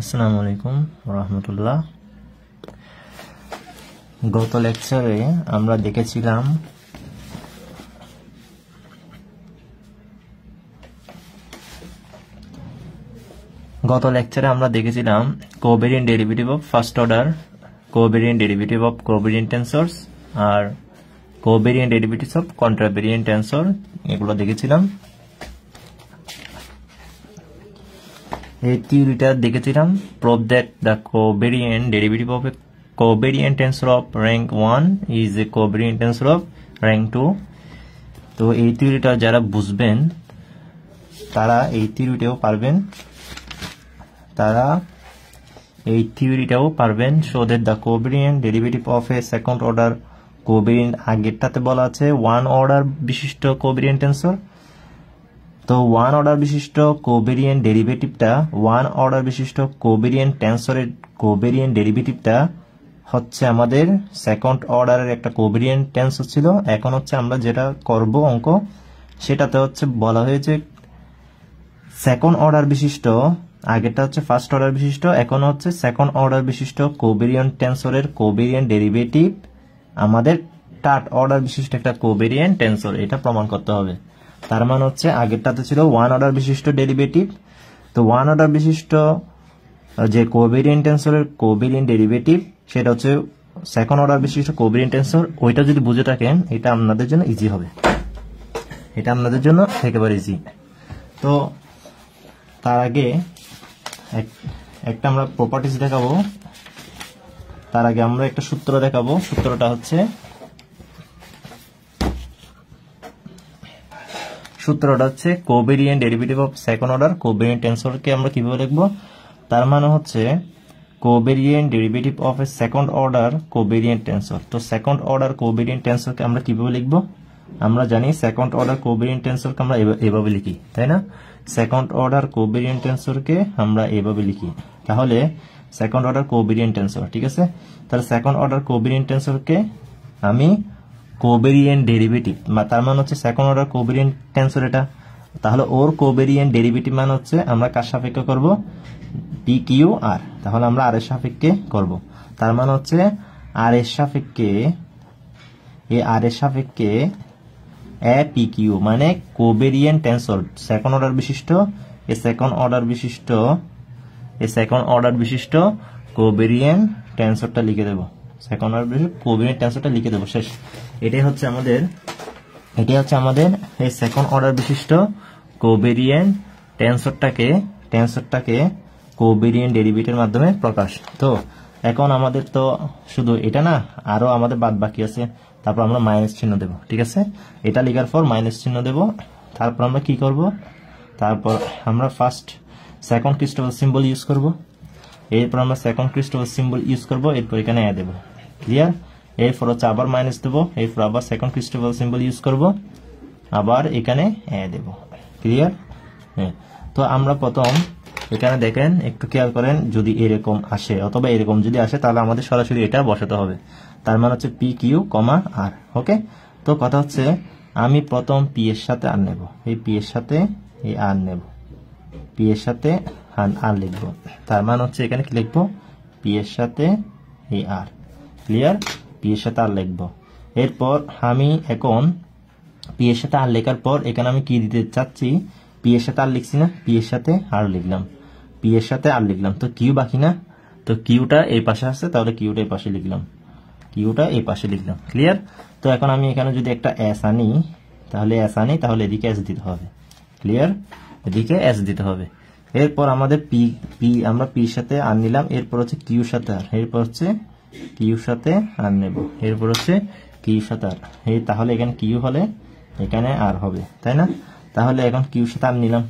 আসসালামু আলাইকুম রাহমাতুল্লাহ। গত লেকচারে আমরা দেখেছিলাম covariant derivative of first order, covariant derivative of covariant tensors আর covariant derivatives of contravariant tensor, এগুলো দেখেছিলাম। এই থিওরিটা দেখেছিলাম, prove that the covariant derivative of a covariant tensor of rank 1 is a covariant tensor of rank 2। তো এই থিওরিটা যারা বুঝবেন তারা এই থিওরিটাও পারবেন, so that the covariant derivative of a second order covariant, আগেরটাতে বলা আছে ওয়ান অর্ডার বিশিষ্ট কোভেরিয়েন্ট টেন্সর। তো ওয়ান অর্ডার বিশিষ্ট কোভেরিয়েন্ট ডেরিভেটিভটা, ওয়ান অর্ডার বিশিষ্ট কোভেরিয়েন্ট টেন্সরের কোভেরিয়েন্ট ডেরিভেটিভটা হচ্ছে আমাদের সেকেন্ড অর্ডারের একটা কোভেরিয়েন্ট টেন্সর ছিল। এখন হচ্ছে আমরা যেটা করব অঙ্ক, সেটাতে হচ্ছে বলা হয়েছে সেকেন্ড অর্ডার বিশিষ্ট, আগেরটা হচ্ছে ফার্স্ট অর্ডার বিশিষ্ট, এখন হচ্ছে সেকেন্ড অর্ডার বিশিষ্ট কোভেরিয়েন্ট টেন্সরের কোভেরিয়েন্ট ডেরিভেটিভ আমাদের থার্ড অর্ডার বিশিষ্ট একটা কোভেরিয়েন্ট টেন্সর, এটা প্রমাণ করতে হবে। তার মানে হচ্ছে আগেরটাতে ছিল ওয়ান অর্ডার বিশিষ্ট ডেরিভেটিভ, তো ওয়ান অর্ডার বিশিষ্ট যে কোভেরিয়েন্ট টেন্সরের কোভেরিয়েন্ট ডেরিভেটিভ সেটা হচ্ছে সেকেন্ড অর্ডার বিশিষ্ট কোভেরিয়েন্ট টেন্সর। ওইটা যদি বুঝে থাকেন এটা আপনাদের জন্য ইজি হবে, এটা আপনাদের জন্য একেবারে ইজি। তো তার আগে একটা আমরা প্রপার্টিজ দেখাবো, তার আগে আমরা একটা সূত্র দেখাবো। সূত্রটা হচ্ছে covariant derivative of second order covariant টেন্সরকে আমরা কিভাবে লিখবো। তার মানে হচ্ছে covariant derivative of a second order covariant tensor. তো সেকেন্ড অর্ডার কোভেরিয়েন্ট টেন্সরকে আমরা কিভাবে লিখবো, আমরা জানি সেকেন্ড অর্ডার কোভেরিয়েন্ট টেন্সরকে আমরা এভাবে লিখি, তাই না? সেকেন্ড অর্ডার কোভেরিয়েন্ট টেন্সরকে আমরা এভাবে লিখি, তাহলে সেকেন্ড অর্ডার কোভেরিয়েন্ট টেন্সর, ঠিক আছে। তাহলে সেকেন্ড অর্ডার কোভেরিয়েন্ট টেন্সরকে আমি কোভেরিয়েন্ট ডেরিভেটিভ, তার মানে হচ্ছে সেকেন্ড অর্ডার কোভেরিয়েন্ট টেন্সর এটা, তাহলে ওর কোভেরিয়েন্ট ডেরিভেটিভ মানে হচ্ছে আমরা কার সাপেক্ষে করব, পি কিউ আর, তাহলে আমরা আর এর সাপেক্ষে করব। তার মানে হচ্ছে আর এর সাপেক্ষে এ পি কিউ মানে কোভেরিয়েন্ট টেন্সর সেকেন্ড অর্ডার বিশিষ্ট, সেকেন্ড অর্ডার বিশিষ্ট কোভেরিয়েন্ট টেন্সরটা লিখে দেব, সেকেন্ড অর্ডার বিশিষ্ট কোভেরিয়েন্ট টেন্সরটা লিখে দেব, শেষ। এটাই হচ্ছে আমাদের এই সেকেন্ড অর্ডার বিশিষ্ট কোভেরিয়েন্ট টেন্সরটাকে কোভেরিয়েন্ট ডেরিভেটিভের মাধ্যমে প্রকাশ। তো এখন আমাদের তো শুধু এটা না, আরো আমাদের বাদ বাকি আছে। তারপর আমরা মাইনাস চিহ্ন দেব, ঠিক আছে। এটা লেখার পর মাইনাস চিহ্ন দেব, তারপর আমরা কি করব, তারপর আমরা সেকেন্ড ক্রিস্টোফার সিম্বল ইউজ করব, এরপর আমরা সেকেন্ড ক্রিস্টোফার সিম্বল ইউজ করব, এরপর এখানে এ দেব, ক্লিয়ার। এরপর হচ্ছে আবার মাইনাস দেবো, এরপর আবার সেকেন্ড ক্রিস্টোফার সিম্বল ইউজ করব, আবার এখানে এ দেব, ক্লিয়ার। হ্যাঁ, তো আমরা প্রথম এখানে দেখেন, একটু খেয়াল করেন, যদি এরকম আসে অথবা এরকম যদি আসে তাহলে আমাদের সরাসরি এটা বসাতে হবে। তার মানে হচ্ছে পি কিউ কমা আর, ওকে। তো কথা হচ্ছে আমি প্রথম পি এর সাথে আর নেব, এই পি এর সাথে এই আর নেব, পি এর সাথে আর লিখব। তার মানে হচ্ছে এখানে কি লিখবো, পি এর সাথে এই আর, ক্লিয়ার, পি এর সাথে আর লিখবো। এরপর আমি এখন পি এর সাথে আর লেখার পর এখানে আমি কি দিতে চাচ্ছি, পি এর সাথে আর লিখছি না, পি এর সাথে আর লিখলাম, পি এর সাথে আর লিখলাম, তো কিউ বাকি না, তো কিউটা এই পাশে আসছে, তাহলে কিউটা এই পাশে লিখলাম, ক্লিয়ার। তো এখন আমি এখানে যদি একটা এস আনি, তাহলে এদিকে এস দিতে হবে, ক্লিয়ার, এদিকে এস দিতে হবে। এরপর আমাদের আমরা পির সাথে আর নিলাম, এরপর হচ্ছে কিউর সাথে আর, এরপর হচ্ছে কিউর সাথে আর নেব, এরপর হচ্ছে কিউর সাথে আর, তাহলে এখানে কিউ হলে এখানে আর হবে, তাই না? তাহলে এখন কিউর সাথে আর নিলাম,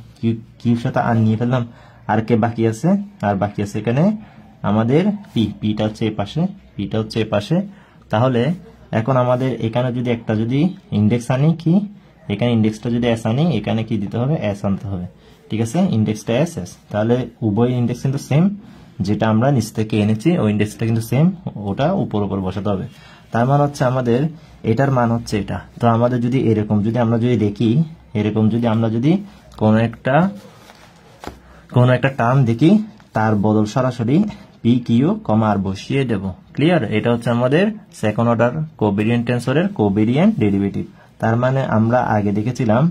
কিউর সাথে আর নিয়ে ফেললাম, আর কে বাকি আছে, আর বাকি আছে এখানে আমাদের পিটা হচ্ছে এ পাশে, তাহলে এখন আমাদের এখানে যদি একটা ইন্ডেক্স আনি, কি এখানে ইন্ডেক্সটা যদি এস আনি, এখানে কি দিতে হবে, এস আনতে হবে, ঠিক আছে, ইন্ডেক্সটা এস, তাহলে উভয় ইন্ডেক্স কিন্তু সেম, যেটা আমরা নিচ থেকে এনেছি ওই ইন্ডেক্সটা কিন্তু সেম, ওটা উপর বসাতে হবে। তার মানে হচ্ছে আমাদের এটার মান হচ্ছে এটা। তো আমাদের যদি এরকম আমরা দেখি, এরকম আমরা কোনো একটা টার্ম দেখি, তার বদল সরাসরি পি কিউ কমা আর বসিয়ে দেব। ক্লিয়ার? এটা হচ্ছে আমাদের সেকেন্ড অর্ডার কোভেরিয়েন্ট টেন্সরের কোভেরিয়েন্ট ডেরিভেটিভ। তার মানে আমরা আগে দেখেছিলাম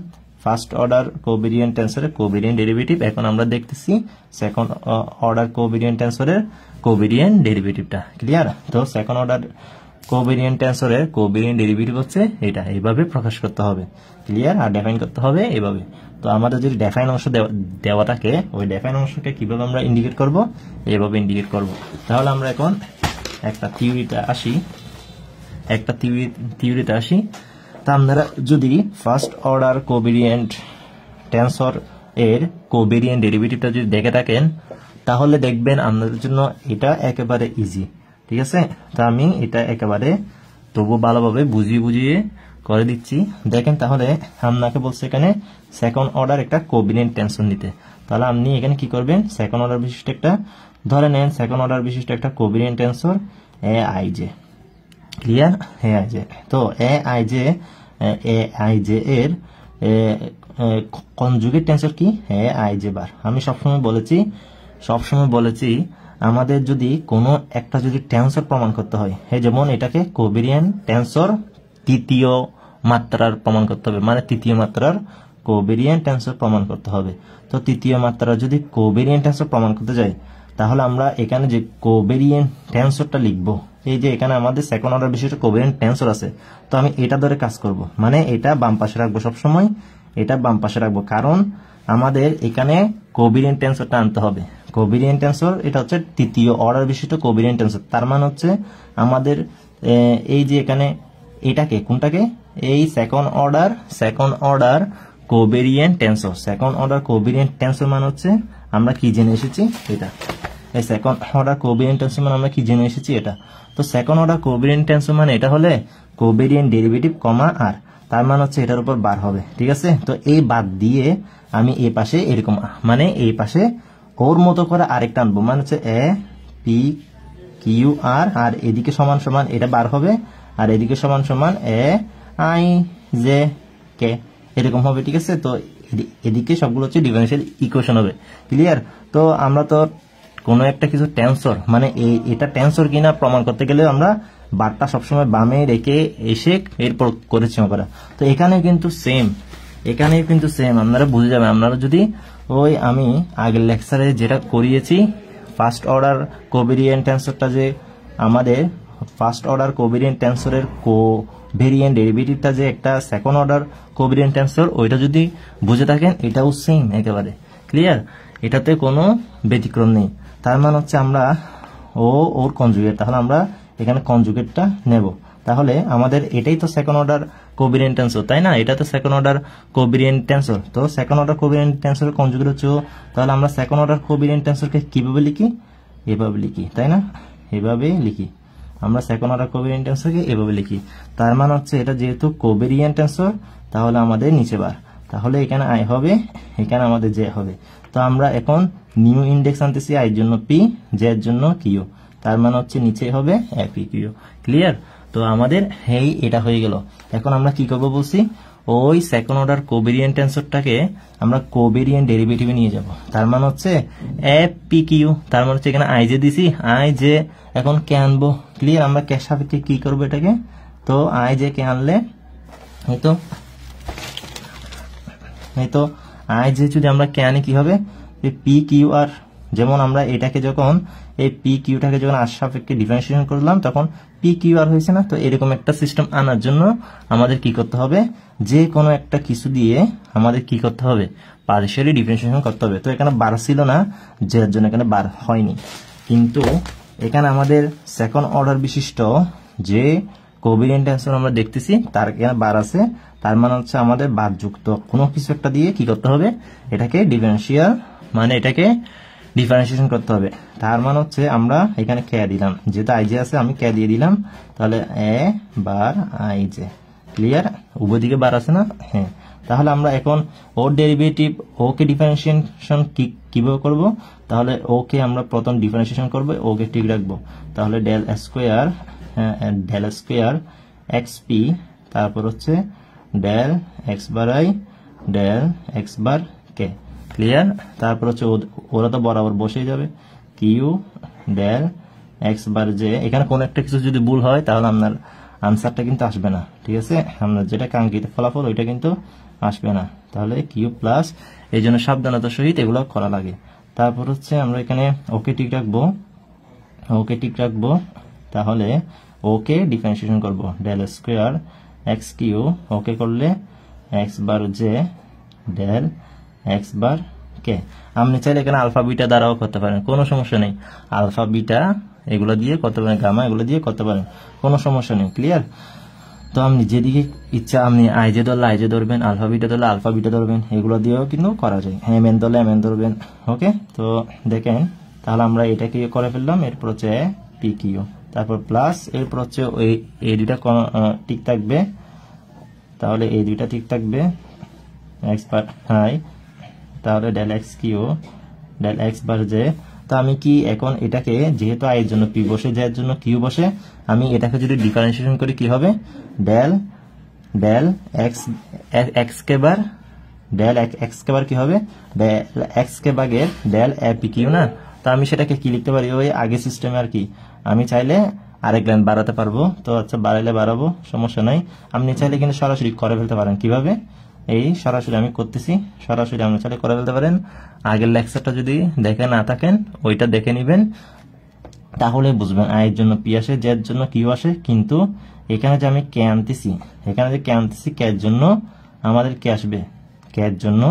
ফার্স্ট অর্ডার কোভেরিয়েন্ট টেন্সরের কোভেরিয়েন্ট ডেরিভেটিভ, এখন আমরা দেখতেছি সেকেন্ড অর্ডার কোভেরিয়েন্ট টেন্সরের কোভেরিয়েন্ট ডেরিভেটিভটা। ক্লিয়ার? তো সেকেন্ড অর্ডার কোভেরিয়েন্ট টেন্সরের কোভেরিয়েন্ট ডেরিভেটিভ হচ্ছে এটা, এইভাবে প্রকাশ করতে হবে। ক্লিয়ার? আর ডিফাইন করতে হবে এইভাবে। তো আমাদের যদি ডিফাইন অংশ দেওয়া থাকে, ওই ডিফাইন অংশকে কিভাবে আমরা ইন্ডিকেট করব? এইভাবে ইন্ডিকেট করব। তাহলে আমরা এখন একটা থিওরিতে আসি। তা আপনারা যদি ফার্স্ট অর্ডার কোভেরিয়েন্ট টেন্সর এর কোভেরিয়েন্ট ডেরিভেটিভটা যদি দেখে থাকেন, তাহলে দেখবেন আপনাদের জন্য এটা একেবারে ইজি। ঠিক আছে? তা আমি এটা একেবারে তবু ভালোভাবে বুঝিয়ে করে দিচ্ছি। দেখেন, তাহলে আপনাকে বলছে এখানে সেকেন্ড অর্ডার একটা কোভেরিয়েন্ট টেন্সর নিতে। তাহলে আপনি এখানে কি করবেন? সেকেন্ড অর্ডার বিশিষ্ট একটা ধরে নেন, সেকেন্ড অর্ডার বিশিষ্ট একটা covariant tensor A i J. Clear? A i J. তো এ আই জে এর কনজুগেট টেন্সর কি? এ আই জে বার। আমি সবসময় বলেছি আমাদের যদি কোনো একটা যদি টেন্সর প্রমাণ করতে হয়, যেমন এটাকে কোভেরিয়েন্ট টেন্সর তৃতীয় মাত্রার প্রমাণ করতে হবে, মানে তৃতীয় মাত্রার কোভেরিয়েন্ট টেন্সর প্রমাণ করতে হবে। তো তৃতীয় মাত্রার যদি কোভেরিয়েন্ট টেন্সর প্রমাণ করতে যাই, তাহলে আমরা এখানে যে কোভেরিয়েন্ট টেন্সরটা লিখবো, এই যে এখানে আমাদের সেকেন্ড অর্ডার বিশিষ্ট কোভেরিয়েন্ট টেন্সর আছে, তো আমি এটা ধরে কাজ করব, মানে এটা বাম পাশে রাখবো সবসময়, এটা বাম পাশে রাখবো, কারণ আমাদের এখানে কোভেরিয়েন্ট টেন্সরটা আনতে হবে। কোভেরিয়েন্ট টেন্সর এটা হচ্ছে তৃতীয় অর্ডার বিশিষ্ট কোভেরিয়েন্ট টেন্সর। তার মানে হচ্ছে আমাদের এই যে এখানে এটাকে কোনটাকে, এই second order covariant tensor. Second order covariant tensor মানে হচ্ছে আমরা কি জেনে এসেছি এটা, এই সেকেন্ড অর্ডার কোভেরিয়েন্ট টেন্সর মানে আমরা কি জেনে এসেছি এটা। তো সেকেন্ড অর্ডার কোভেরিয়েন্ট টেন্সর মানে এটা হলে কোভেরিয়েন্ট ডেরিভেটিভ কমা আর, তার মানে হচ্ছে এটার উপর বার হবে। ঠিক আছে? তো এই বাদ দিয়ে আমি এই পাশে এরকম, মানে এই পাশে ওর মতো করে আরেকটা আনবো, মানে হচ্ছে এ পি কিউ আর এদিকে সমান সমান এটা বার হবে, আর এদিকে সমান সমান এ আই জে কে, এরকম হবে। ঠিক আছে? তো এদিকে সবগুলো হচ্ছে ডিফারেনশিয়াল ইকুয়েশন হবে। ক্লিয়ার? তো আমরা তো কোনো একটা কিছু টেন্সর, মানে এটা টেন্সর কিনা প্রমাণ করতে গেলে আমরা বারটা সবসময় বামে রেখে এসে এরপর করেছি আমরা। তো এখানে কিন্তু সেম আপনারা বুঝে যাবেন। আপনারা যদি ওই আমি আগের লেকচারে যেটা করিয়েছি, ফার্স্ট অর্ডার কোভেরিয়েন্ট টেন্সরটা, যে আমাদের ফার্স্ট অর্ডার কোভেরিয়েন্ট টেন্সরের কোভেরিয়েন্ট ডেরিভেটিভটা যে একটা সেকেন্ড অর্ডার কোভেরিয়েন্ট টেন্সর, ওইটা যদি বুঝে থাকেন, এটাও সেম একেবারে। ক্লিয়ার? এটাতে কোনো ব্যতিক্রম নেই। তার মানে হচ্ছে আমরা ওর কনজুগেট, তাহলে আমরা এখানে কনজুগেটটা নেব। তাহলে আমাদের এটাই তো সেকেন্ড অর্ডার কোভেরিয়েন্ট টেন্সর, তাই না? এটা তো সেকেন্ড অর্ডার কোভেরিয়েন্ট টেন্সর। তো সেকেন্ড অর্ডার কোভেরিয়েন্ট টেন্সরের কনজুগেট হচ্ছে, তাহলে আমরা সেকেন্ড অর্ডার কোভেরিয়েন্ট টেন্সরকে কিভাবে লিখি? এভাবে লিখি, তাই না? এভাবে লিখি আমরা সেকেন্ড অর্ডার কোভেরিয়েন্ট টেন্সরকে, এভাবে লিখি। তার মানে হচ্ছে এটা যেহেতু কোভেরিয়েন্ট টেন্সর, তাহলে আমাদের নিচে বার, তাহলে এখানে আই হবে, এখানে আমাদের জে হবে। তো আমরা এখন নিউ ইন্ডেক্স আনতেছি, আই এর জন্য পি, জে এর জন্য কিউ, তার মানে হচ্ছে নিচে হবে এপি কিউ। ক্লিয়ার? তো আমাদের এটা হয়ে গেল। এখন আমরা কি করব বলছি, ওই সেকেন্ড অর্ডার কোভেরিয়েন্ট টেন্সরটাকে আমরা কোভেরিয়েন্ট ডেরিভেটিভে নিয়ে যাব। তার মানে হচ্ছে এপি কিউ, তার মানে হচ্ছে এখানে আই জে দিছি, আই জে এখন কে আনবো। ক্লিয়ার? আমরা কে সাপেক্ষে কি করবো এটাকে, তো আই জে কে আনলে এই তো আই জে যদি আমরা কে আনি কি হবে, পি কিউ আর, যেমন আমরা এটাকে যখন এই পি কিউটাকে যখন আর সাপেক্ষে ডিফারেন্সিয়েশন করলাম, তখন পি কিউ আর হয়েছে না। তো এরকম একটা সিস্টেম আনার জন্য আমাদের কি করতে হবে, যে কোনো একটা কিছু দিয়ে আমাদের কি করতে হবে, পার্শিয়ালি ডিফারেন্সিয়েশন করতে হবে। তো এখানে বার ছিল না, যার জন্য এখানে বার হয়নি। কিন্তু এখানে আমাদের সেকেন্ড অর্ডার বিশিষ্ট যে কোভেরিয়েন্ট টেন্সর আমরা দেখতেছি, তার এখানে বার আছে, তার মানে হচ্ছে আমাদের বার যুক্ত কোনো কিছু একটা দিয়ে কি করতে হবে, এটাকে ডিফারেন্সিয়াল, মানে এটাকে ডিফারেন্সিয়েশন করতে হবে। তার মানে হচ্ছে আমরা এখানে কে দিলাম, যেহেতু আই জে আছে আমি কে দিয়ে দিলাম, তাহলে এ বার আই জে। ক্লিয়ার? উভয় দিকে বার আছে না? হ্যাঁ। তাহলে আমরা এখন ওর ডেরিভেটিভ ওকে ডিফারেন্সিয়েশন কিভাবে করব, তাহলে ওকে আমরা প্রথম ডিফারেন্সিয়েশন করব, ওকে ঠিক রাখবো। তাহলে ডেল স্কোয়ার এক্স পি, তারপর হচ্ছে del x bar i del x bar k. Clear. তারপর হচ্ছে ওরা তো বরাবর বসেই যাবে, q del x bar j. এখানে কোন একটা কিছু যদি ভুল হয় তাহলে আপনার আনসারটা কিন্তু আসবে না, ঠিক আছে, আপনার যেটা কাঙ্ক্ষিত ফলাফল ওইটা কিন্তু আসবে না। তাহলে কিউ প্লাস, এই জন্য সাবধানতার সহিত এগুলো করা লাগে। তারপর হচ্ছে আমরা এখানে ওকে টিক রাখবো, ওকে টিক রাখবো। তাহলে ওকে ডিফারেন্সিয়েশন করব, ডেল স্কোয়ার এক্স কিউ, ওকে করলে x bar j del x bar k. আপনি চাইলে এখানে আলফা বিটা দ্বারাও করতে পারেন, কোনো সমস্যা নেই। আলফা বিটা এগুলো দিয়ে করতে পারেন, গামা এগুলো দিয়ে করতে পারেন, কোনো সমস্যা নেই। ক্লিয়ার। তো আপনি যেদিকে ইচ্ছা, আপনি আইজে ধরলে আইজে ধরবেন, আলফা বিটা ধরলে আলফা বিটা ধরবেন, এগুলো দিয়েও কিন্তু করা যায়। এম এন ধরলে এম এন ধরবেন। ওকে, তো দেখেন তাহলে আমরা এটাকে করে ফেললাম। এরপর হচ্ছে পি কিউ, তারপর প্লাস, এরপর হচ্ছে ওই এই দুইটা ঠিক থাকবে, তাহলে এই দুইটা ঠিক থাকবে এক্স বার আই, তাহলে del x q del x bar j. তো আমি কি এখন এটাকে, যেহেতু আই এর জন্য পি বসে, জে এর জন্য কিউ বসে, আমি এটাকে যদি ডিফারেন্সিয়েশন করি কি হবে, ডেল ডেল এক্স এক্স কে বার, ডেল এক্স কে বার কি হবে, ডেল এক্স কে ভাগের ডেল এ পি কিউ না। তো আমি সেটাকে কি লিখতে পারি, ওই আগে সিস্টেমে আর কি। আমি চাইলে আরেক লাইন বাড়াতে পারবো, তো আচ্ছা বাড়াইলে বাড়াবো, সমস্যা নাই। আপনি চাইলে কিন্তু সরাসরি করে ফেলতে পারেন। কিভাবে, এই সরাসরি আমি করতেছি, সরাসরি আপনি চাইলে করে ফেলতে পারেন। আগের লেকচারটা যদি দেখে না থাকেন ওইটা দেখে নিবেন, তাহলে বুঝবেন আয়ের জন্য পি আসে, জের জন্য কিউ আসে। কিন্তু এখানে যে আমি কে আনতেছি, এখানে যে কে আনতেছি, কে এর জন্য আমাদের কে আসবে, কে এর জন্য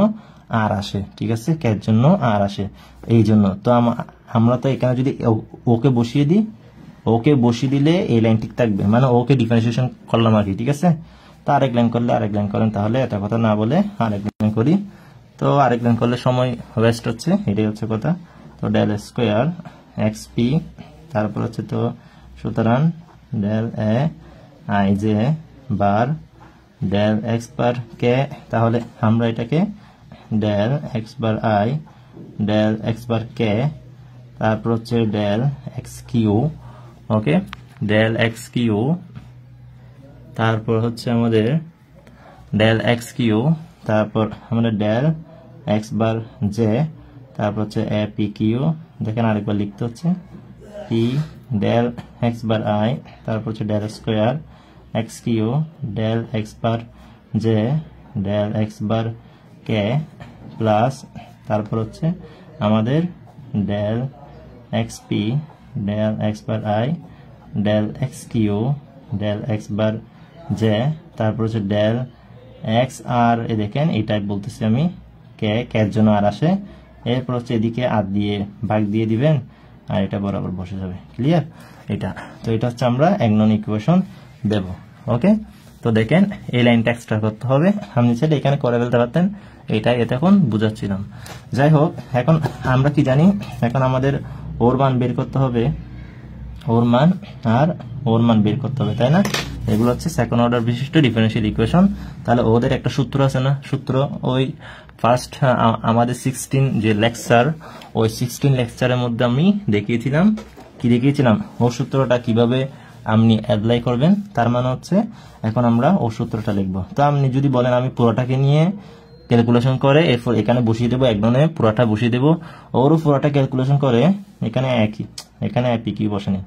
আর আসে, ঠিক আছে, কে এর জন্য আর আসে। এই জন্য তো আমরা তো এখানে যদি ওকে বসিয়ে দিই, ওকে বসিয়ে দিলে এই লাইন ঠিক থাকবে, মানে ওকে ডিফারেন্সিয়েশন করলাম আর কি, ঠিক আছে। তো আরেক লাইন করলে আরেক লাইন করেন, তাহলে এটা কথা না বলে আরেক লাইন করি। তো আরেক লাইন করলে সময় ওয়েস্ট হচ্ছে, এটাই হচ্ছে কথা। তো ডেল স্কোয়ার এক্স পি, তারপর হচ্ছে তো সুতরাং del a i j bar del x bar k. তাহলে আমরা এটাকে del x bar i del x bar k, তারপর হচ্ছে del x q, okay, del x q, তারপর হচ্ছে আমাদের ডেল এক্স কিউ, তারপর আমাদের ডেল এক্স বার জে, তারপর হচ্ছে এ পি কিউ। দেখেন আরেকবার লিখতে হচ্ছে p del x bar i, তারপর হচ্ছে del square x q del x bar j del x bar k plus, তারপর হচ্ছে আমাদের del x p del x bar i del x q del x bar j, তারপর হচ্ছে del x আর, এ দেখেন এই type বলতেছি আমি, কে এর জন্য আর আসে। এরপর হচ্ছে এদিকে আর দিয়ে ভাগ দিয়ে দিবেন, আর এটা বরাবর বসে যাবে। ক্লিয়ার এটা। তো এটা হচ্ছে আমরা 1 নং ইকুয়েশন দেব। ওকে, তো দেখেন এই লাইনটা এক্সট্রা করতে হবে, আপনি চাইলে এখানে করে ফেলতে পারতেন, এটাই এখন বুঝাচ্ছিলাম। যাই হোক, এখন আমরা কি জানি, এখন আমাদের ওর মান বের করতে হবে, ওর মান আর ওর মান বের করতে হবে, তাই না? এগুলো হচ্ছে সেকেন্ড অর্ডার বিশিষ্ট ডিফারেন্সিয়াল ইকুয়েশন। তাহলে ওদের একটা সূত্র আছে না, সূত্র ওই ফার্স্ট আমাদের 16 যে লেকচার, ওই 16 লেকচারের মধ্যে আমি দেখিয়েছিলাম, কি দেখিয়েছিলাম, ও সূত্রটা কিভাবে আপনি অ্যাপ্লাই করবেন। তার মানে হচ্ছে এখন আমরা ও সূত্রটা লিখবো। তো আপনি যদি বলেন আমি পুরোটাকে নিয়ে ক্যালকুলেশন করে এরপর এখানে বসিয়ে দেবো, এক ননে পুরাটা বসিয়ে দেবো, ওরও পুরাটা ক্যালকুলেশন করে এখানে একই, এখানে পি কিউ বসেনি,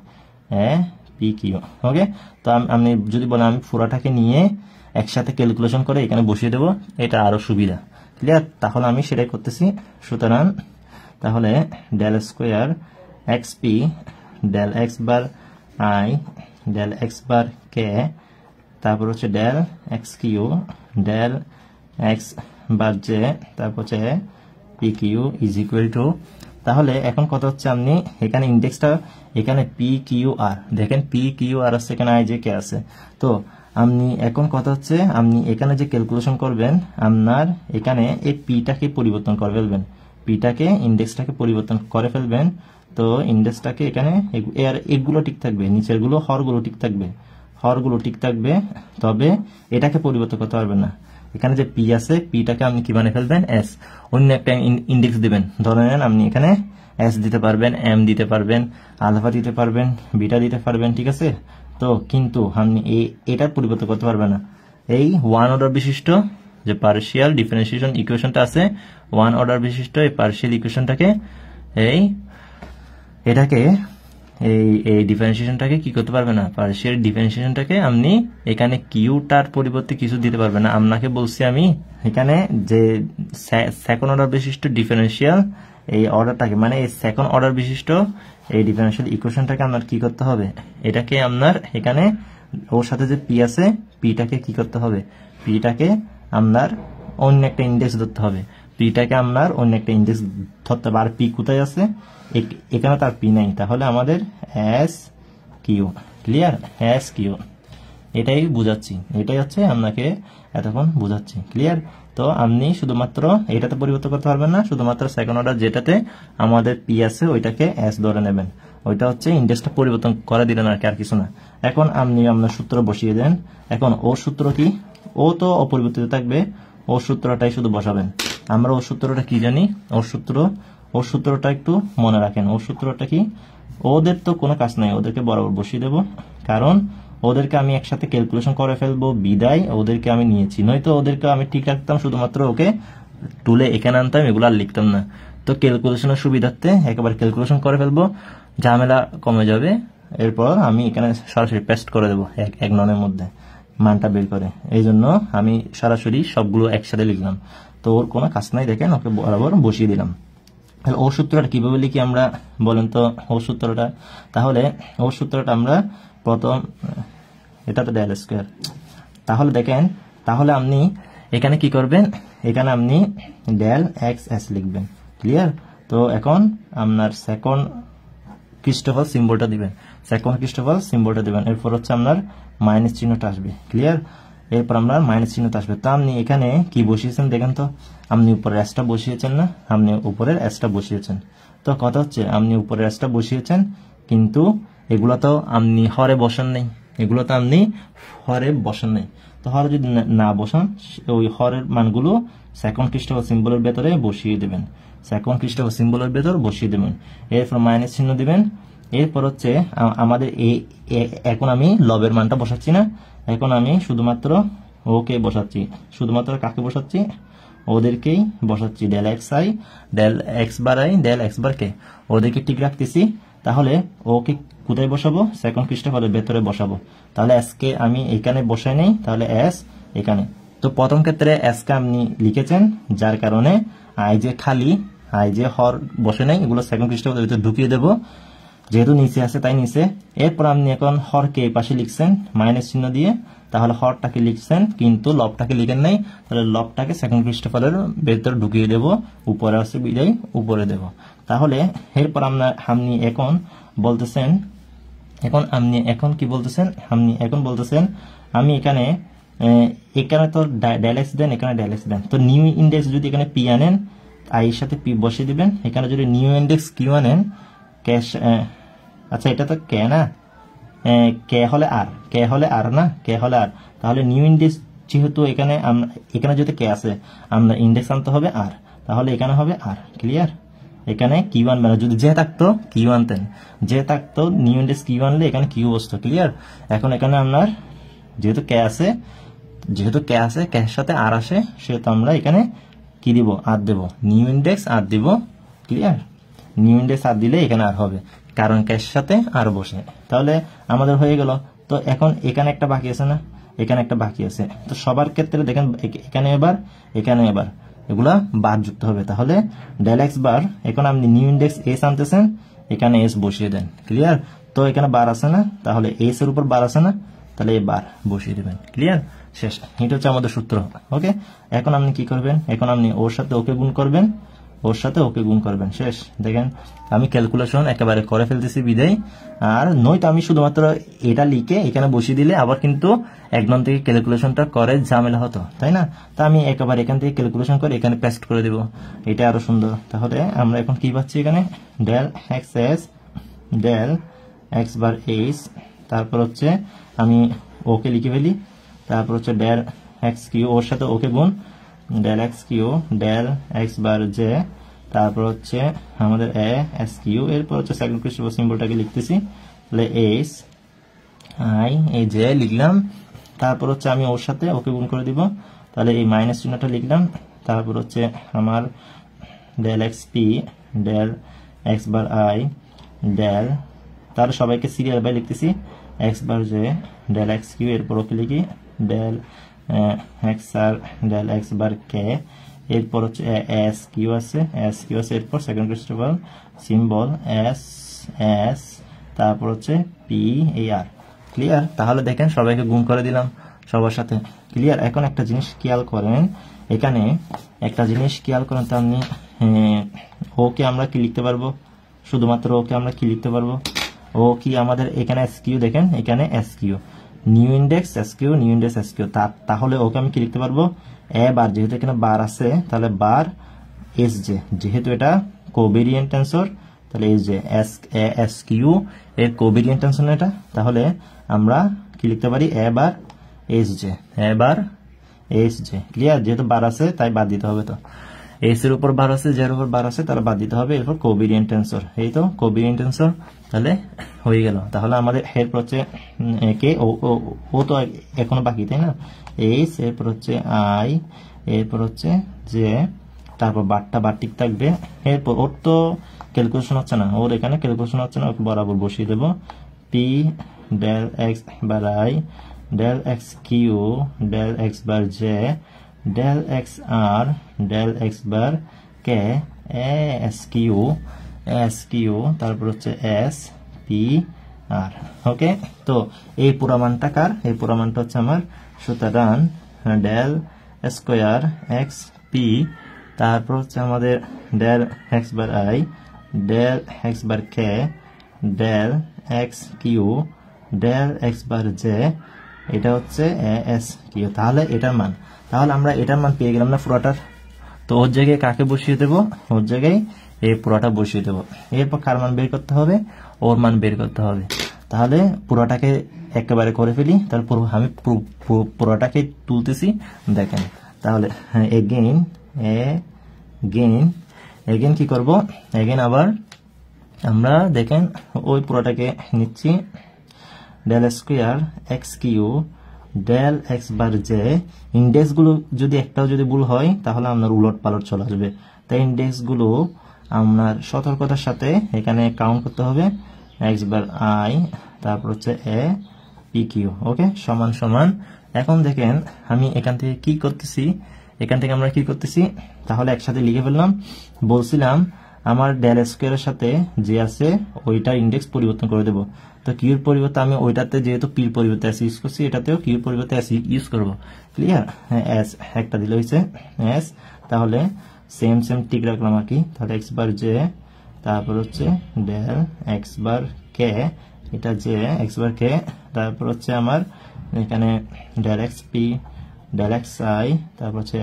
পি কিউ। ওকে, তো আপনি যদি বলেন আমি পুরাটাকে নিয়ে একসাথে ক্যালকুলেশন করে এখানে বসিয়ে দেবো, এটা আরো সুবিধা। ক্লিয়ার? তাহলে আমি সেটাই করতেছি। সুতরাং তাহলে del square x p del x bar i del x bar k, তারপর হচ্ছে del x q del x bar j, তারপর হচ্ছে p q is equal to, তাহলে এখন কথা হচ্ছে আপনি এখানে ইন্ডেক্সটা, এখানে পি কিউ আর, দেখেন পি কিউ আর আছে, এখানে আই জে কে আছে। তো আপনি এখন কথা হচ্ছে আপনি এখানে যে ক্যালকুলেশন করবেন, আপনার এখানে এই পিটাকে পরিবর্তন করে ফেলবেন, পিটাকে ইন্ডেক্সটাকে পরিবর্তন করে ফেলবেন। তো ইন্ডেক্সটাকে এখানে এগুলো ঠিক থাকবে, নিচের গুলো হরগুলো ঠিক থাকবে, হরগুলো ঠিক থাকবে, তবে এটাকে পরিবর্তন করতে পারবেন না। এখানে যে পি আছে, পিটাকে আপনি কি বানিয়ে ফেলবেন, এস, অন্য একটা ইন্ডেক্স দিবেন, ধরে নেন আপনি এখানে এস দিতে পারবেন, এম দিতে পারবেন, আলফা দিতে পারবেন, বিটা দিতে পারবেন, ঠিক আছে। তো কিন্তু আপনি এটার পরিবর্তন করতে পারবেন না। এই 1 অর্ডার বিশিষ্ট যে পার্শিয়াল ডিফারেন্সিয়েশন ইকুয়েশনটা আছে 1 অর্ডার বিশিষ্ট এই পার্শিয়াল ইকুয়েশনটাকে এটাকে এই ডিফারেন্সিয়েশনটাকে কি করতে পারবে না, পার্শিয়াল ডিফারেন্সিয়েশনটাকে আপনি এখানে কিউটার পরিবর্তে কিছু দিতে পারবে না। আপনাকে বলছি আমি এখানে যে সেকেন্ড অর্ডার বিশিষ্ট ডিফারেন্সিয়াল এই অর্ডারটাকে মানে এই সেকেন্ড অর্ডার বিশিষ্ট এই ডিফারেন্সিয়াল ইকুয়েশনটাকে আপনার কি করতে হবে, এটাকে আপনার এখানে ওর সাথে যে পি আছে পিটাকে কি করতে হবে, পিটাকে আপনার অন্য একটা ইন্ডেক্স ধরতে হবে, পিটাকে আপনার অন্য একটা ইন্ডেক্স ধরতে হবে। আর পি কোথায় আছে, এখানে তার পি নাই, তাহলে আমাদের s q, clear, s q, এটাই বুঝাচ্ছি, এটাই হচ্ছে আপনাকে এতক্ষণ বুঝাচ্ছি, ক্লিয়ার। তো আপনি শুধুমাত্র এটাতে পরিবর্তন করতে পারবেন না, শুধুমাত্র সেকেন্ড অর্ডার যেটাতে আমাদের পি আছে ওইটাকে এস ধরে নেবেন, ওইটা হচ্ছে ইন্ডেক্সটা পরিবর্তন করে দিলেন আর কি, আর কিছু না। এখন আপনি আপনার সূত্র বসিয়ে দেন। এখন ওর সূত্র কি, ও তো অপরিবর্তিত থাকবে, ওর সূত্রটাই শুধু বসাবেন। আমরা ওর সূত্রটা কি জানি, ওর সূত্রটা একটু মনে রাখেন। ওর সূত্রটা কি, ওদের তো কোনো কাজ নাই, ওদেরকে বরাবর বসিয়ে দেব, কারণ ওদেরকে আমি একসাথে ক্যালকুলেশন করে ফেলবো বিদায় ওদেরকে আমি নিয়েছি, নয়তো ওদেরকে আমি ঠিক রাখতাম, শুধুমাত্র ওকে তুলে এখানে আনতাম, এগুলো আর লিখতাম না। তো ক্যালকুলেশনের সুবিধার্থে একেবারে ক্যালকুলেশন করে ফেলবো, ঝামেলা কমে যাবে। এরপর আমি এখানে সরাসরি পেস্ট করে দেবো এক ননের মধ্যে মানটা বের করে, এই জন্য আমি সরাসরি সবগুলো একসাথে লিখলাম। তো ওর কোনো কাজ নাই, দেখেন ওকে বরাবর বসিয়ে দিলাম। তাহলে ওর সূত্রটা কিভাবে লিখি আমরা বলেন তো, ওর সূত্রটা, তাহলে ওর সূত্রটা আমরা প্রথম, এটা তো ডেল স্কোয়ার, তাহলে দেখেন, তাহলে আপনি এখানে কি করবেন, এখানে আপনি ডেল এক্স এস লিখবেন, ক্লিয়ার। তো এখন আপনার সেকেন্ড ক্রিস্টোফাল সিম্বলটা দিবেন, সেকেন্ড ক্রিস্টোফাল সিম্বলটা দিবেন, এরপর হচ্ছে আপনার মাইনাস চিহ্নটা আসবে, ক্লিয়ার। এরপর আপনার মাইনাস চিহ্নটা আসবে। তো আপনি এখানে কি বসিয়েছেন দেখেন তো, আপনি উপরের এসটা বসিয়েছেন না, আপনি উপরের এসটা বসিয়েছেন। তো কথা হচ্ছে আপনি উপরের এসটা বসিয়েছেন, কিন্তু এগুলো তো আপনি হরে বসান নেই, এগুলো তো আপনি হরে বসান নেই। তো হরে যদি না বসান, ওই হরের মানগুলো সেকেন্ড ক্রিস্টোফাল সিম্বলের ভেতরে বসিয়ে দেবেন, সেকেন্ড ক্রিস্টোফাল সিম্বলের ভেতর বসিয়ে দেবেন, এরপর মাইনাস চিহ্ন দিবেন। এরপর হচ্ছে আমাদের এখন আমি লবের মানটা বসাচ্ছি না, এখন আমি শুধুমাত্র ওকে বসাচ্ছি, শুধুমাত্র কাকে বসাচ্ছি, ওদেরকেই বসাচ্ছি, del x i, del x bar i, del x bar k, ওদেরকে ঠিক রাখতেছি। তাহলে ওকে কোথায় বসাবো, সেকেন্ড ক্রিস্টোফালের ভেতরে বসাবো। তাহলে এস কে আমি এখানে বসাই নেই, তাহলে এস এখানে। তো প্রথম ক্ষেত্রে এস কে আপনি লিখেছেন, যার কারণে আই যে খালি, আই যে হর বসে নেই, এগুলো সেকেন্ড ক্রিস্টোফালের ভিতরে ঢুকিয়ে দেবো, যেহেতু নিচে আছে তাই নিচে। এরপর আপনি এখন হরকে এই পাশে লিখছেন মাইনাস চিহ্ন দিয়ে, তাহলে হরটাকে লিখছেন কিন্তু লবটাকে লিখেন নাই, তাহলে লবটাকে সেকেন্ড ক্রিস্টোফালের ভেতরে ঢুকিয়ে দেব, উপরে আছে বিদায় উপরে দেব। তাহলে এরপর আপনি এখন বলতেছেন, আপনি এখন কি বলতেছেন, আপনি এখন বলতেছেন আমি এখানে তো ডেল এক্স দেন, এখানে ডেল এক্স দেন। তো নিউ ইন্ডেক্স যদি এখানে পি আনেন, আই এর সাথে পি বসিয়ে দিবেন। এখানে যদি নিউ ইন্ডেক্স কিউ আনেন, ক্যাশ, আচ্ছা এটা তো কে না, কে হলে আর, কে হলে আর না, কে হলে আর, তাহলে নিউ ইন্ডেক্স যেহেতু এখানে যেহেতু কে আছে, আমরা ইন্ডেক্স আনতে হবে আর, তাহলে এখানে হবে আর, ক্লিয়ার। এখানে কিউ আনবে না, যদি যে থাকতো কিউ আনতেন, যে থাকতো নিউ ইন্ডেক্স কিউ আনলে এখানে কিউ বসতো, ক্লিয়ার। এখন এখানে আপনার যেহেতু কে আছে, ক্যার সাথে আর আসে, সেহেতু আমরা এখানে কি দিব, আর দেব, নিউ ইন্ডেক্স আর দিব, ক্লিয়ার। নিউ ইন্ডেক্স আর দিলে এখানে আর হবে, কারণ ক্যাশ সাথে আর বসে। তাহলে আমাদের হয়ে গেল। তো এখন এখানে একটা বাকি আছে না, এখানে একটা বাকি আছে। তো সবার ক্ষেত্রে দেখেন এখানে এবার এগুলা বার যুক্ত হবে। তাহলে ডেল এক্স বার, এখন আপনি নিউ ইন্ডেক্স এস আনতেছেন, এখানে এস বসিয়ে দেন, ক্লিয়ার। তো এখানে বার আছে না, তাহলে এস এর উপর বার আছে না, তাহলে এই বার বসিয়ে দেবেন, ক্লিয়ার, শেষ। এটা হচ্ছে আমাদের সূত্র, ওকে। এখন আপনি কি করবেন, এখন আপনি ওর সাথে ওকে গুণ করবেন, ওর সাথে ওকে গুণ করবেন, শেষ। দেখেন আমি ক্যালকুলেশন একেবারে করে ফেলতেছি বিদায়, আর নয়তো আমি শুধুমাত্র এটা লিখে এখানে বসিয়ে দিলে আবার কিন্তু এক নন থেকে ক্যালকুলেশনটা করে ঝামেলা হতো, তাই না। তা আমি একেবারে এখান থেকে ক্যালকুলেশন করে এখানে পেস্ট করে দিব, এটা আরো সুন্দর। তাহলে আমরা এখন কি পাচ্ছি, এখানে del x s, del x bar h, তারপর হচ্ছে আমি ওকে লিখে ফেলি, তারপর হচ্ছে ডেল এক্স কিউ, ওর সাথে ওকে গুণ, del x q, del x bar j, তারপর হচ্ছে আমাদের এ এস কিউ, এরপর হচ্ছে সেকেন্ড ক্রিস্টোফাল সিম্বলটাকে লিখতেছি, তাহলে এইচ আই এই জে লিখলাম, তারপর হচ্ছে আমি ওর সাথে ওকে গুণ করে দিব, তাহলে এই মাইনাস চিহ্নটা লিখলাম, তারপর হচ্ছে আমার del x p del x bar i del, তাহলে সবাইকে সিরিয়াল বাই লিখতেছি, x bar j del x q, এরপর ওকে লিখি del x r del x bar k, এরপর হচ্ছে এস কিউ আছে, এরপর second Christoffel symbol s s, তারপর হচ্ছে পি এই আর। ক্লিয়ার? তাহলে দেখেন সবাইকে গুণ করে দিলাম সবার সাথে। ক্লিয়ার? এখন একটা জিনিস খেয়াল করেন, এখানে একটা জিনিস খেয়াল করেন, তো আপনি ওকে আমরা কি লিখতে পারবো, শুধুমাত্র ওকে আমরা কি লিখতে পারবো, ও কি আমাদের এখানে এস কিউ, দেখেন এখানে s q, new index s q, new index s q, তাহলে ওকে আমি কি লিখতে পারবো, এ বার, যেহেতু এখানে বার আছে তাহলে বার এস জে, যেহেতু এটা কোভেরিয়েন্ট টেন্সর তাহলে এস জে এস কিউ এর কোভেরিয়েন্ট টেন্সর এটা, তাহলে আমরা কি লিখতে পারি, এ বার এস জে, এ বার এস জে। ক্লিয়ার? যেহেতু বার আছে তাই বাদ দিতে হবে, তো এস এর উপর বার আছে, জের উপর বার আছে, তাহলে বাদ দিতে হবে, এরপর কোভেরিয়েন্ট টেন্সর, এই তো কোভেরিয়েন্ট টেন্সর, তাহলে হয়ে গেল। তাহলে আমাদের এরপর হচ্ছে কে ও তো এখনো বাকি, তাই না, এইচ, এরপর হচ্ছে আই, এরপর হচ্ছে জে, তারপর বারটা বার ঠিক থাকবে, এরপর ওর তো ক্যালকুলেশন হচ্ছে না, ওর এখানে ক্যালকুলেশন হচ্ছে না, ওকে বরাবর বসিয়ে দেবো, p del x bar i del x q del x bar j del x r del x bar k s q, তারপর হচ্ছে এস পি আর। ওকে, তো এই পুরো মানটা কার, এই পুরো মানটা হচ্ছে আমার, সুতরাং ডেল স্কোয়ার এক্স পি, তারপর হচ্ছে আমাদের del x bar i del x bar k del x q del x bar j, এটা হচ্ছে এস কিউ। তাহলে এটার মান, তাহলে আমরা এটার মান পেয়ে গেলাম না পুরোটার, তো ওর জায়গায় কাকে বসিয়ে দেবো, ওর জায়গায় এই পুরোটা বসিয়ে দেবো, এরপর কার মান বের করতে হবে, ওর মান বের করতে হবে। তাহলে পুরোটাকে একেবারে করে ফেলি, তাহলে আমি পুরোটাকে তুলতেছি, দেখেন তাহলে এগেন কি করব, এগেন আবার আমরা দেখেন ওই পুরোটাকে নিচ্ছি, del square x q del x bar j, index গুলো যদি একটাও যদি ভুল হয় তাহলে আপনার উলট পালট চলে আসবে, তাই ইন্ডেক্স গুলো আপনার সতর্কতার সাথে এখানে কাউন্ট করতে হবে, এক্স বার আই, তারপর হচ্ছে এ পি কিউ। ওকে, সমান সমান। এখন দেখেন আমি এখান থেকে কি করতেছি, আমরা কি করতেছি, তাহলে একসাথে লিখে ফেললাম, বলছিলাম আমার ডেল স্কোয়ারের সাথে যে আছে ওইটার ইন্ডেক্স পরিবর্তন করে দেবো, তো কিউর পরিবর্তে আমি ওইটাতে যেহেতু পির পরিবর্তে এস ইউজ করছি, এটাতেও কিউর পরিবর্তে এস ইউজ করবো। ক্লিয়ার? এস একটা দিলে হয়েছে এস, তাহলে সেম টিক রাখলাম আর কি, তাহলে এক্স বার জে, তারপর হচ্ছে ডেল এক্স বার কে, এটা জে এক্স বার কে, তারপর হচ্ছে আমার এখানে del x p del x i, তারপর হচ্ছে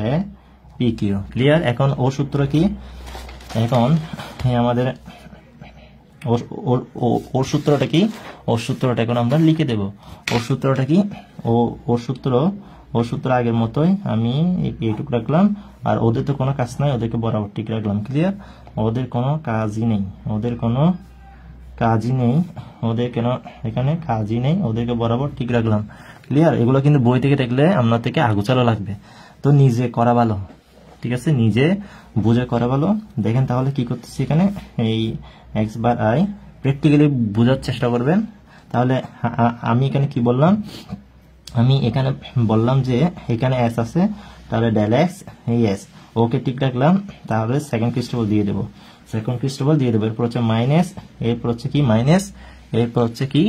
পি কিউ। ক্লিয়ার? এখন ও সূত্র কি, এখন আমাদের ওর সূত্রটা কি, ওর সূত্রটা এখন আমরা লিখে দেব, ওর সূত্রটা কি, ওর সূত্র আগের মতোই আমি এইটুকু রাখলাম, আর ওদের তো কোনো কাজ নাই, ওদেরকে বরাবর ঠিক রাখলাম। ক্লিয়ার? ওদের কোনো কাজই নেই, ওদের কেন এখানে কাজই নেই, ওদেরকে বরাবর ঠিক রাখলাম। ক্লিয়ার? এগুলো কিন্তু বই থেকে দেখলে আপনার থেকে আগুচালো লাগবে, তো নিজে করা ভালো, ঠিক আছে, নিজে বুঝে করা ভালো। দেখেন তাহলে কি করতেছি, এখানে এই এক্স বার আই প্র্যাকটিক্যালি বোঝার চেষ্টা করবেন। তাহলে আমি এখানে কি বললাম, আমি এখানে বললাম যে এখানে এস আছে, তাহলে ডেল এক্স এই এস, ওকে ঠিক রাখলাম, তাহলে সেকেন্ড ক্রিস্টোফল দিয়ে দেবো, এরপর হচ্ছে মাইনাস, এরপর হচ্ছে কি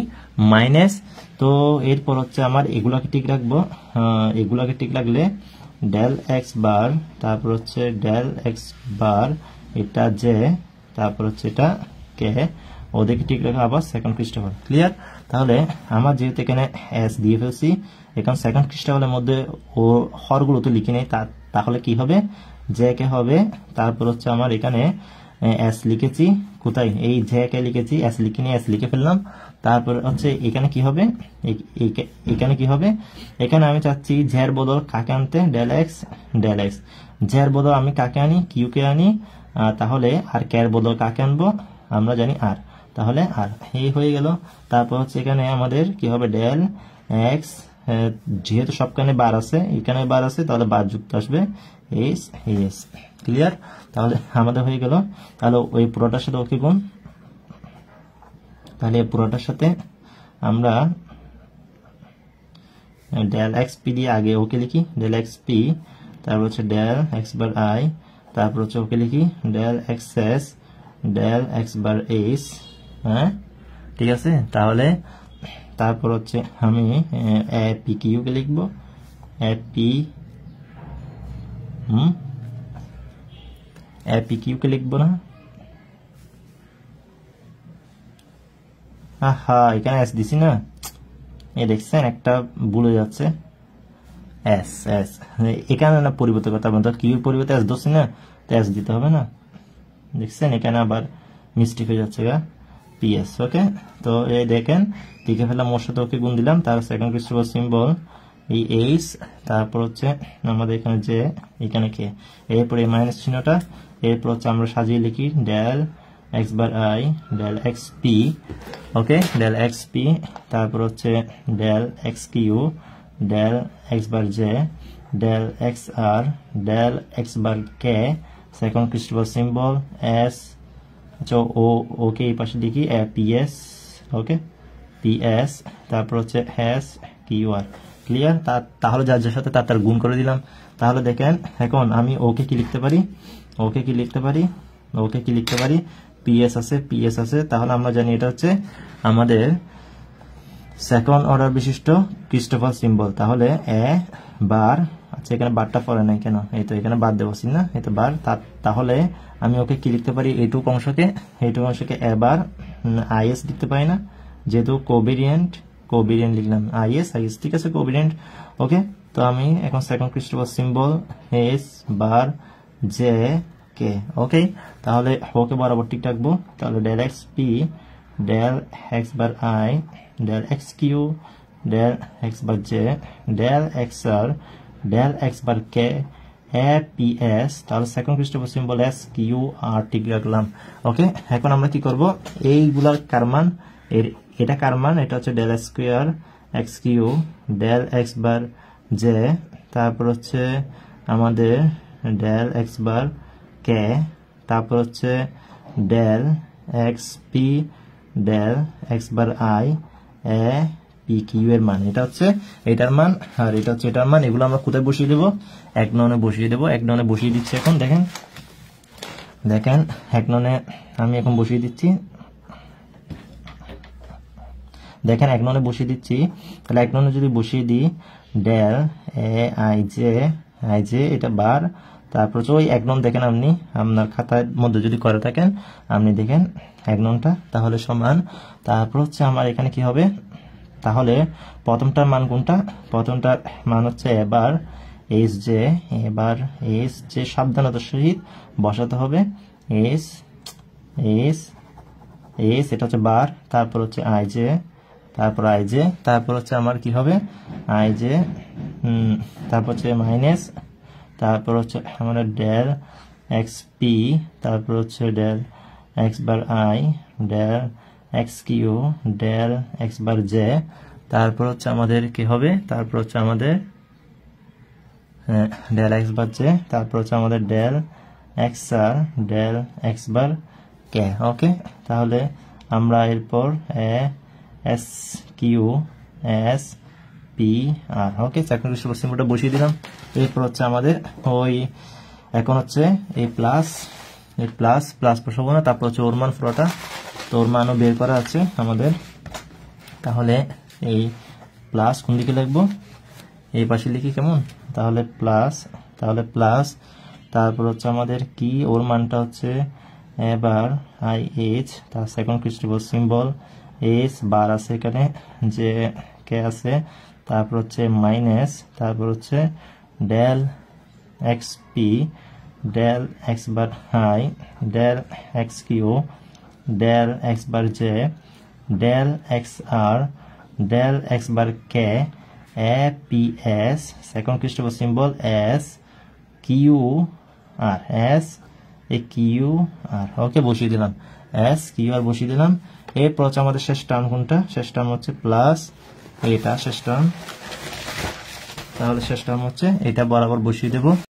মাইনাস, তো এরপর হচ্ছে আমার এগুলাকে ঠিক রাখবো, এগুলাকে ঠিক রাখলে ডেল এক্স বার, তারপর হচ্ছে ডেল এক্স বার, এটা জে, তারপর হচ্ছে এটা কে, ওদেরকে ঠিক রাখা আবার সেকেন্ড ক্রিস্টোফল। ক্লিয়ার? তাহলে আমার যেহেতু এখানে এস দিয়ে ফেলছি, এখন সেকেন্ড ক্রিস্টোফলের মধ্যে ও হরগুলো তো লিখি নেই, তাহলে কি হবে, জে কে হবে, তারপর হচ্ছে আমার এখানে এস লিখেছি, কোথায় এই জে কে লিখেছি, এস লিখিনি, এস লিখে ফেললাম, তারপর হচ্ছে এখানে কি হবে, এখানে আমি চাচ্ছি জের বদল কাকে আনতে, ডেল এক্স, জের বদল আমি কাকে আনি, কিউ কে আনি, তাহলে আর কে এর বদল কাকে আনবো, আমরা জানি আর, তাহলে আর এই হয়ে গেল। তারপর হচ্ছে এখানে আমাদের কি হবে, ডেল এক্স যেহেতু সবখানে বার আছে, এখানে বার আছে, তাহলে বার যুক্ত আসবে এস এস। ক্লিয়ার? তাহলে আমাদের হয়ে গেল। তাহলে ওই পুরোটার সাথে ওকে গুণ, তাহলে পুরোটার সাথে আমরা ডেল এক্স পি দিয়ে আগে ওকে লিখি, ডেল এক্স পি, তারপর হচ্ছে ডেল এক্স বার আই, তারপর হচ্ছে ওকে লিখি del x s, del x bar s. হ্যাঁ, ঠিক আছে। তাহলে তারপর হচ্ছে আমি এ পি কিউ কে লিখবো, এ পি কিউ কে লিখবো না, আহা এখানে এস দিছি না, এই দেখছেন একটা ভুলে যাচ্ছে, এস এস এখানে না পরিবর্তন করতে হবে, কিউ পরিবর্তে এস ধরছি না, তো এস দিতে হবে না, দেখছেন এখানে আবার মিস্টেক হয়ে যাচ্ছে গা, পিএস। ওকে, তো এই দেখেন লিখে ফেললাম, ওর সাথে ওকে গুণ দিলাম, তার সেকেন্ড ক্রিস্টোফার সিম্বল এই এইচ, তারপর হচ্ছে আমাদের এখানে যে এখানে কে, এরপরে মাইনাস চিহ্নটা, এরপর হচ্ছে আমরা সাজিয়ে লিখি del x bar i, del x p. Okay, del x p, তারপর হচ্ছে del x q, del x bar j, del x r, del x bar k, second Christoffel symbol s, আচ্ছা ও ওকে এই পাশে লিখি পিএস। ওকে, পিএস, তারপর হচ্ছে s q আর। Clear? তাহলে যার যার সাথে তার গুণ করে দিলাম। তাহলে দেখেন এখন আমি ওকে কি লিখতে পারি, ওকে কি লিখতে পারি, ওকে কি লিখতে পারি, পিএস আছে, পিএস আছে। তাহলে আমরা জানি এটা হচ্ছে আমাদের সেকেন্ড অর্ডার বিশিষ্ট ক্রিস্টোফার সিম্বল। তাহলে এ বার, আচ্ছা এখানে বারটা পরে নাই কেন, এই তো এখানে বাদ দেবো না, এই তো বার। তাহলে আমি ওকে কি লিখতে পারি, এইটুক অংশকে এ বার আইএস লিখতে পারি না, যেহেতু কোভেরিয়েন্ট, কোভেরিয়েন্ট লিখলাম আইএস আইএস, ঠিক আছে, কোভেরিয়েন্ট। ওকে, তো আমি এখন second Christoffel symbol s bar j k. Okay, তাহলে ওকে বরাবর ঠিক রাখবো। তাহলে del x p, del x bar i, del x q, del x bar j, del x r, del x bar k, a p s. তাহলে second Christoffel symbol s q r ঠিক রাখলাম। ওকে, এখন আমরা কি করব, এইগুলার কারমান, এটা কারমান, এটা হচ্ছে del square x q, del x bar j, তারপর হচ্ছে আমাদের ডেল এক্স বার কে, তারপর হচ্ছে del x p, del x bar i, এ পি কিউ এর মান, এটা হচ্ছে এটার মান, আর এটা হচ্ছে এটার মান। এগুলো আমরা কোথায় বসিয়ে দেবো, এক ননে বসিয়ে দেবো, এক ননে বসিয়ে দিচ্ছি এখন। দেখেন দেখেন এক ননে আমি এখন বসিয়ে দিচ্ছি, দেখেন এক ননে বসিয়ে দিচ্ছি। তাহলে এক ননে যদি বসিয়ে দিই ডেল এ আই জে এটা বার, তারপর ওই এক নন দেখেন আপনি আপনার খাতার মধ্যে যদি করে থাকেন আপনি দেখেন এক ননটা, তাহলে সমান, তারপর হচ্ছে আমার এখানে কি হবে, তাহলে প্রথমটার মান কোনটা, প্রথমটার মান হচ্ছে এবার এস জে, এবার এস জে সাবধানতার সহিত বসাতে হবে, এস এস এস এটা হচ্ছে বার, তারপর হচ্ছে আই জে, তারপর আই জে, তারপর হচ্ছে আমার কি হবে আই জে, তারপর হচ্ছে মাইনাস, তারপর হচ্ছে আমরা ডেল এক্স পি, তারপর হচ্ছে del x bar i, del x q, del x bar j, তারপর হচ্ছে আমাদের কি হবে, তারপর হচ্ছে আমাদের ডেল এক্স বার জে, তারপর হচ্ছে আমাদের del x r, del x bar কে। ওকে, তাহলে আমরা এরপর S Q S P R. ওকে, সেকেন্ড ক্রিস্টোফার সিম্বলটা বসিয়ে দিলাম। এরপর হচ্ছে আমাদের ওই এখন হচ্ছে এই প্লাস বসাবো না, তারপর হচ্ছে ওর মান পুরোটা, তো ওর মানও বের করা আছে আমাদের। তাহলে এই প্লাস কোন দিকে লিখবো, এই পাশে লিখি কেমন, তাহলে প্লাস, তারপর হচ্ছে আমাদের কি ওর মানটা হচ্ছে এবার আই এইচ, তার সেকেন্ড ক্রিস্টোফার সিম্বল এস বার আছে এখানে, যে কে আছে, তারপর হচ্ছে মাইনাস, তারপর হচ্ছে del x p, del x bar i, del x q, del x bar j, del x r, del x bar k, a p s, second Christoffel symbol s q r, s a q r. Okay, বসিয়ে দিলাম S q আর বসিয়ে দিলাম। এরপর হচ্ছে আমাদের শেষ term কোনটা, শেষ টার্ম হচ্ছে প্লাস, এটা শেষ টার্ম, তাহলে শেষ টার্ম হচ্ছে এটা বরাবর বসিয়ে দেব।